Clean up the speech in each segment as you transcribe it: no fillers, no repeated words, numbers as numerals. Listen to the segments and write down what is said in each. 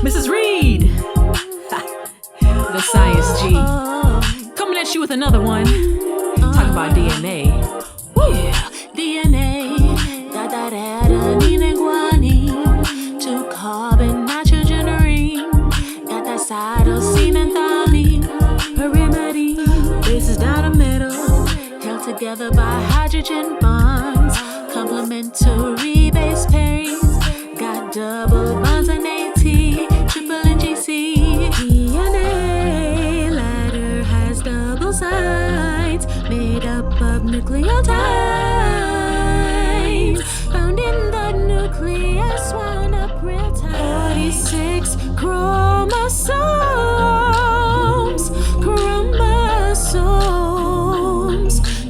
Mrs. Reed, the Science G, coming at you with another one. Talking about DNA. Yeah, DNA. Guanine. 2 carbon nitrogen ring. Got that cytosine and thymine. Pyrimidine. Bases down the middle. Held together by hydrogen bonds. Complementary base pairings. Got double bonds and AT. Triple NGC. DNA ladder has double sides. Made up of nucleotides. Found in the nucleus, wound up real tight. 46 chromosomes.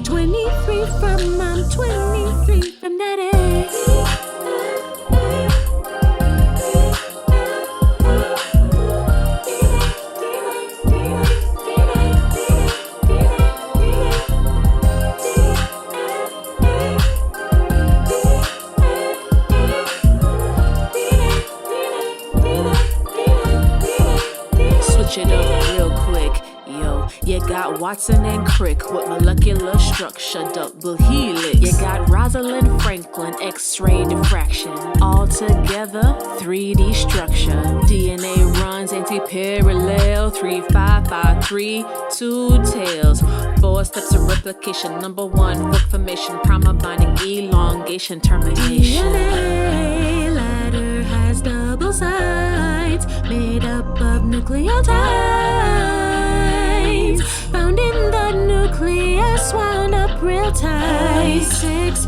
23 from mom, 23 from daddy. Switch it up real quick, yo. You got Watson and Crick with molecular structure, double helix. You got Rosalind Franklin, X-ray diffraction. All together, 3D structure. DNA runs anti-parallel, 3, 5, 5, 3, 2 tails. 4 steps of replication. Number 1, hook formation, primer binding, elongation, termination. DNA ladder has double sides, made up of nucleotides. Found in the nucleus, wound up real tight. 6